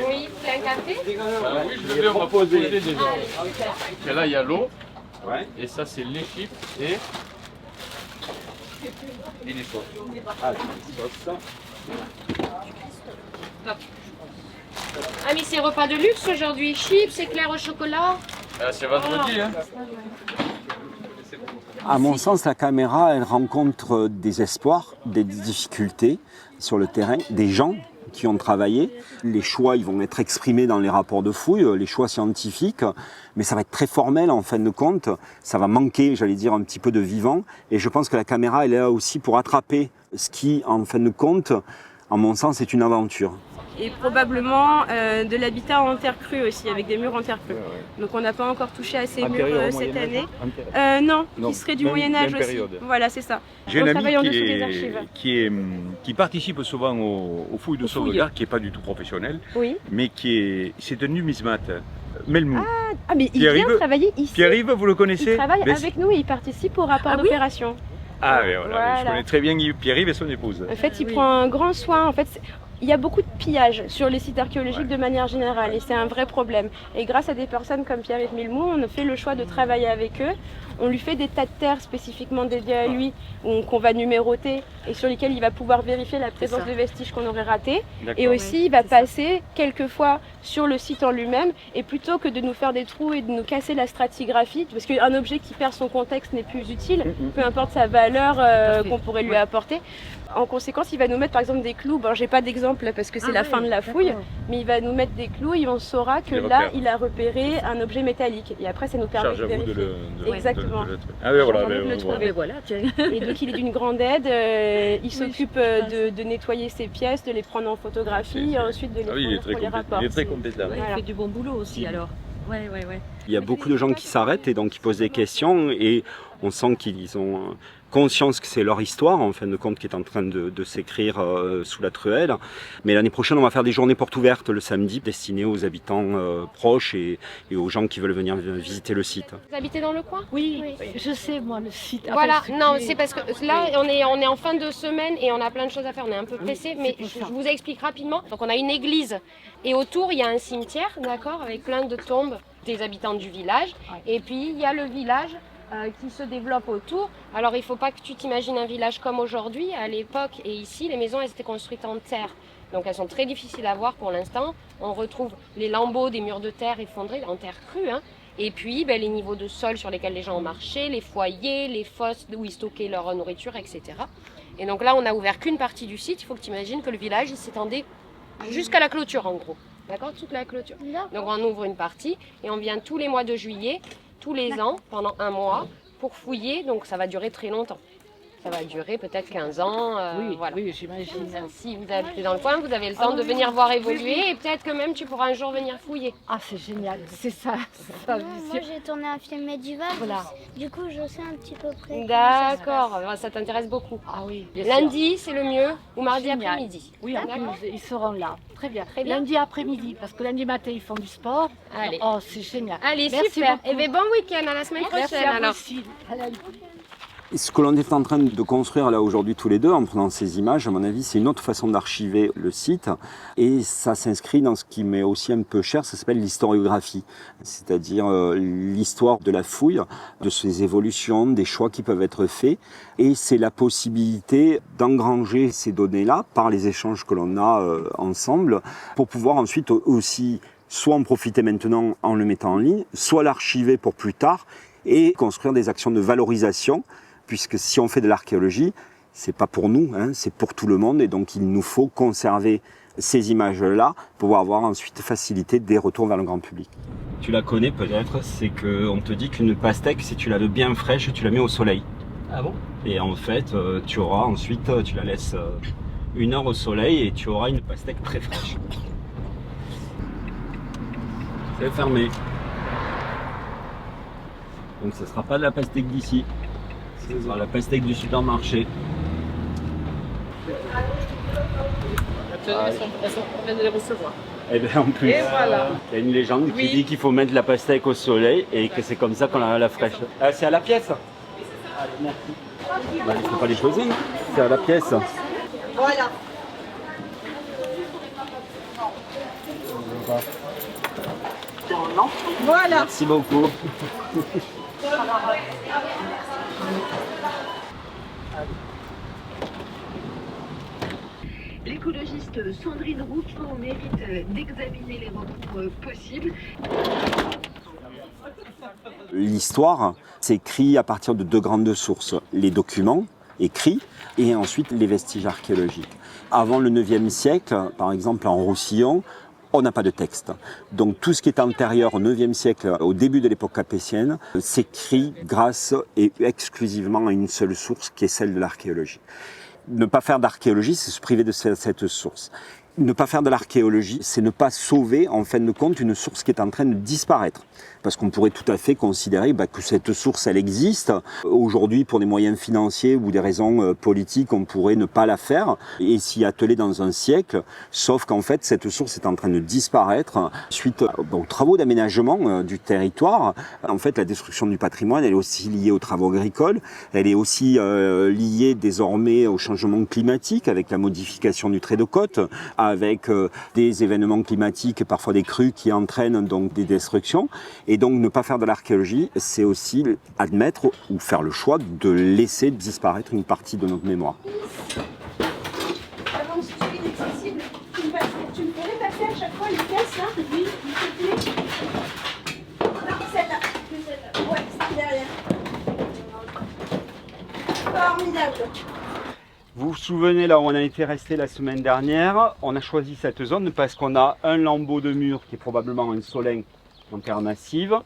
Oui, c'est un café? Oui, je vais proposer déjà. Et là, il y a l'eau. Et ça, c'est les chips et les sauces. Ah, les sauces. Ah, mais c'est repas de luxe aujourd'hui. Chips, éclairs au chocolat. C'est vendredi, hein? À mon sens, la caméra, elle rencontre des espoirs, des difficultés sur le terrain, des gens qui ont travaillé. Les choix, ils vont être exprimés dans les rapports de fouille, les choix scientifiques, mais ça va être très formel en fin de compte. Ça va manquer, j'allais dire, un petit peu de vivant. Et je pense que la caméra, elle est là aussi pour attraper ce qui, en fin de compte, à mon sens, est une aventure. Et probablement de l'habitat en terre crue aussi, avec des murs en terre crue. Donc on n'a pas encore touché à ces murs cette année. Non, qui serait du Moyen-Âge aussi. Voilà, c'est ça. J'ai un ami qui participe souvent aux fouilles de sauvegarde, qui n'est pas du tout professionnel, oui. Mais c'est un numismate. Melmou. Ah, mais il vient travailler ici. Pierre-Yves, vous le connaissez? Il travaille avec nous et il participe au rapport d'opération. Ah oui, voilà. Je connais très bien Pierre-Yves et son épouse. En fait, il prend un grand soin. En fait, il y a beaucoup de pillage sur les sites archéologiques de manière générale et c'est un vrai problème. Et grâce à des personnes comme Pierre-Yves Melmou, on a fait le choix de travailler avec eux. On lui fait des tas de terres spécifiquement dédiées à lui, qu'on va numéroter et sur lesquels il va pouvoir vérifier la présence de vestiges qu'on aurait ratés. Et aussi, il va passer quelquefois sur le site en lui-même et plutôt que de nous faire des trous et de nous casser la stratigraphie, parce qu'un objet qui perd son contexte n'est plus utile, peu importe sa valeur qu'on pourrait lui apporter. En conséquence, il va nous mettre par exemple des clous. Bon, j'ai pas d'exemple là, parce que c'est la fin de la fouille, mais il va nous mettre des clous et on saura que là, il a repéré un objet métallique. Et après, ça nous permet de vérifier. Exactement. Ah oui, voilà. De le trouver. Et donc, il est d'une grande aide. Il s'occupe de nettoyer ses pièces, de les prendre en photographie et ensuite de les prendre pour les rapports. Il est très compétent. Il fait du bon boulot aussi alors. Ouais. Il y a beaucoup de gens qui s'arrêtent et donc qui posent des questions et on sent qu'ils ont conscience que c'est leur histoire en fin de compte qui est en train de s'écrire sous la truelle. Mais l'année prochaine, on va faire des journées portes ouvertes le samedi destinées aux habitants proches et aux gens qui veulent venir visiter le site. Vous habitez dans le coin? Oui, je sais moi le site. Voilà, non, c'est parce que là, on est en fin de semaine et on a plein de choses à faire, on est un peu pressé, mais je vous explique rapidement. Donc on a une église et autour, il y a un cimetière, d'accord, avec plein de tombes des habitants du village. Et puis, il y a le village qui se développe autour. Alors, il ne faut pas que tu t'imagines un village comme aujourd'hui. À l'époque et ici, les maisons, elles étaient construites en terre. Donc, elles sont très difficiles à voir pour l'instant. On retrouve les lambeaux des murs de terre effondrés, en terre crue, hein. Et puis, les niveaux de sol sur lesquels les gens ont marché, les foyers, les fosses où ils stockaient leur nourriture, etc. Et donc là, on n'a ouvert qu'une partie du site. Il faut que tu imagines que le village s'étendait jusqu'à la clôture, en gros. D'accord, toute la clôture. Donc on ouvre une partie et on vient tous les mois de juillet, tous les ans, pendant un mois, pour fouiller. Donc ça va durer très longtemps. Ça va durer peut-être 15 ans. Voilà. Oui, j'imagine. Si vous habitez dans le coin, vous avez le temps de venir voir évoluer et peut-être que même tu pourras un jour venir fouiller. Ah, c'est génial, c'est ça. Moi, j'ai tourné un film médiéval. Voilà. Du coup, je sais un petit peu près. D'accord, ça t'intéresse beaucoup. Ah oui. Lundi, c'est le mieux, ou mardi après-midi. Oui, en plus, ils seront là. Très bien. Lundi après-midi, parce que lundi matin, ils font du sport. Allez. Oh, c'est génial. Allez, merci super. Beaucoup. Et bon week-end, à la semaine prochaine. Merci à alors. vous aussi. Et ce que l'on est en train de construire là aujourd'hui tous les deux, en prenant ces images, à mon avis, c'est une autre façon d'archiver le site. Et ça s'inscrit dans ce qui m'est aussi un peu cher, ça s'appelle l'historiographie. C'est-à-dire l'histoire de la fouille, de ses évolutions, des choix qui peuvent être faits. Et c'est la possibilité d'engranger ces données-là par les échanges que l'on a ensemble pour pouvoir ensuite aussi soit en profiter maintenant en le mettant en ligne, soit l'archiver pour plus tard et construire des actions de valorisation. Puisque si on fait de l'archéologie, c'est pas pour nous, hein, c'est pour tout le monde. Et donc, il nous faut conserver ces images-là pour avoir ensuite facilité des retours vers le grand public. Tu la connais peut-être, c'est qu'on te dit qu'une pastèque, si tu la veux bien fraîche, tu la mets au soleil. Ah bon? Et en fait, tu auras ensuite, tu la laisses 1 heure au soleil et tu auras une pastèque très fraîche. C'est fermé. Donc, ce ne sera pas de la pastèque d'ici. Ce sera la pastèque du supermarché. Elles sont, on vient de les recevoir. Et bien en plus, il y a une légende qui dit qu'il faut mettre la pastèque au soleil et que c'est comme ça qu'on a la fraîche. C'est à la pièce. Allez, merci. Bah, il ne faut pas les choisir, non? C'est à la pièce. Voilà. Voilà. Merci beaucoup. L'écologiste Sandrine Rouffaut mérite d'examiner les recours possibles. L'histoire s'écrit à partir de deux grandes sources, les documents écrits et ensuite les vestiges archéologiques. Avant le 9e siècle, par exemple en Roussillon, on n'a pas de texte. Donc tout ce qui est antérieur au 9e siècle, au début de l'époque capétienne, s'écrit grâce et exclusivement à une seule source qui est celle de l'archéologie. Ne pas faire d'archéologie, c'est se priver de cette source. Ne pas faire de l'archéologie, c'est ne pas sauver, en fin de compte, une source qui est en train de disparaître. Parce qu'on pourrait tout à fait considérer que cette source, elle existe. Aujourd'hui, pour des moyens financiers ou des raisons politiques, on pourrait ne pas la faire et s'y atteler dans un siècle. Sauf qu'en fait, cette source est en train de disparaître suite aux travaux d'aménagement du territoire. En fait, la destruction du patrimoine, elle est aussi liée aux travaux agricoles. Elle est aussi liée désormais au changement climatique avec la modification du trait de côte, avec des événements climatiques, parfois des crues qui entraînent donc des destructions. Et donc ne pas faire de l'archéologie, c'est aussi admettre ou faire le choix de laisser disparaître une partie de notre mémoire. Avant que ce soit inaccessible, tu me pourrais passer à chaque fois les pièces là? Oui, s'il te plaît. Non, celle-là. Celle-là. Ouais, c'est derrière. Formidable. Vous vous souvenez là où on a été resté la semaine dernière, on a choisi cette zone parce qu'on a un lambeau de mur qui est probablement un solin en terre massive.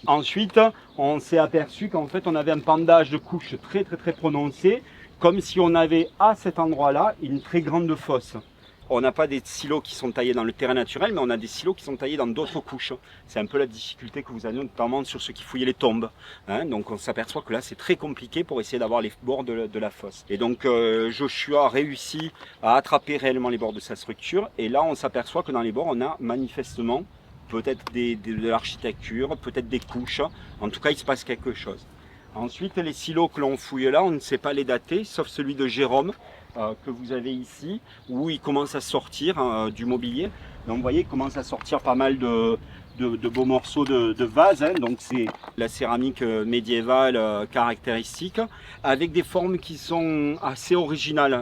Ensuite, on s'est aperçu qu'en fait on avait un pendage de couches très prononcé, comme si on avait à cet endroit-là une très grande fosse. On n'a pas des silos qui sont taillés dans le terrain naturel, mais on a des silos qui sont taillés dans d'autres couches. C'est un peu la difficulté que vous avez notamment sur ceux qui fouillaient les tombes. Donc on s'aperçoit que là c'est très compliqué pour essayer d'avoir les bords de la fosse. Et donc Joshua a réussi à attraper réellement les bords de sa structure. Et là on s'aperçoit que dans les bords on a manifestement peut-être de l'architecture, peut-être des couches. En tout cas il se passe quelque chose. Ensuite les silos que l'on fouille là, on ne sait pas les dater, sauf celui de Jérôme. Que vous avez ici, où il commence à sortir du mobilier. Donc vous voyez, il commence à sortir pas mal de beaux morceaux de vases. Donc c'est la céramique médiévale caractéristique, avec des formes qui sont assez originales.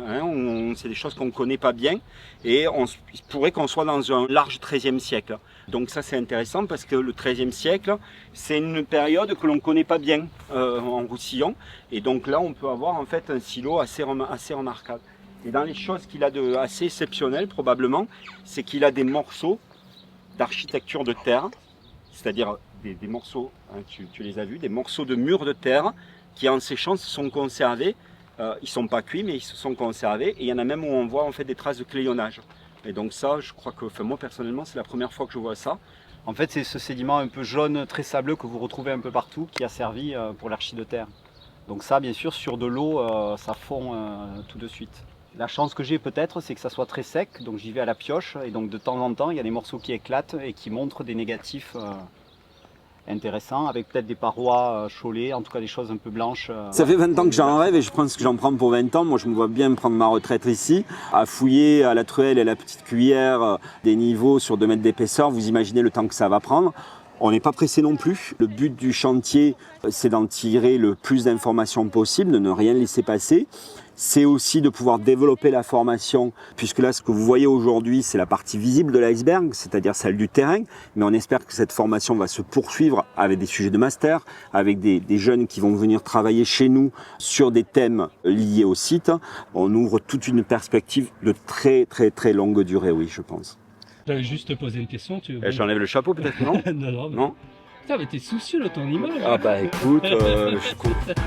C'est des choses qu'on ne connaît pas bien, et il pourrait qu'on soit dans un large XIIIe siècle. Donc ça c'est intéressant parce que le XIIIe siècle, c'est une période que l'on ne connaît pas bien en Roussillon. Et donc là on peut avoir en fait un silo assez remarquable. Et dans les choses qu'il a de assez exceptionnelles probablement, c'est qu'il a des morceaux d'architecture de terre, c'est-à-dire des morceaux, tu les as vus, des morceaux de murs de terre qui en séchant se sont conservés. Ils ne sont pas cuits mais ils se sont conservés, et il y en a même où on voit en fait des traces de clayonnage. Et donc ça, je crois que moi personnellement, c'est la première fois que je vois ça. En fait, c'est ce sédiment un peu jaune, très sableux que vous retrouvez un peu partout, qui a servi pour l'archi de terre. Donc ça, bien sûr, sur de l'eau, ça fond tout de suite. La chance que j'ai peut-être, c'est que ça soit très sec, donc j'y vais à la pioche, et donc de temps en temps, il y a des morceaux qui éclatent et qui montrent des négatifs intéressants, avec peut-être des parois chaulées, en tout cas des choses un peu blanches. Ça fait 20 ans que j'en rêve et je pense que j'en prends pour 20 ans. Moi je me vois bien prendre ma retraite ici, à fouiller à la truelle et à la petite cuillère des niveaux sur 2 mètres d'épaisseur. Vous imaginez le temps que ça va prendre. On n'est pas pressé non plus. Le but du chantier, c'est d'en tirer le plus d'informations possible, de ne rien laisser passer. C'est aussi de pouvoir développer la formation, puisque là, ce que vous voyez aujourd'hui, c'est la partie visible de l'iceberg, c'est-à-dire celle du terrain. Mais on espère que cette formation va se poursuivre avec des sujets de master, avec des jeunes qui vont venir travailler chez nous sur des thèmes liés au site. On ouvre toute une perspective de très longue durée, oui, je pense. J'avais juste te poser une question. J'enlève le chapeau peut-être, non? Non. Non. Putain, mais t'es soucieux de ton image. Ah bah écoute, je suis content.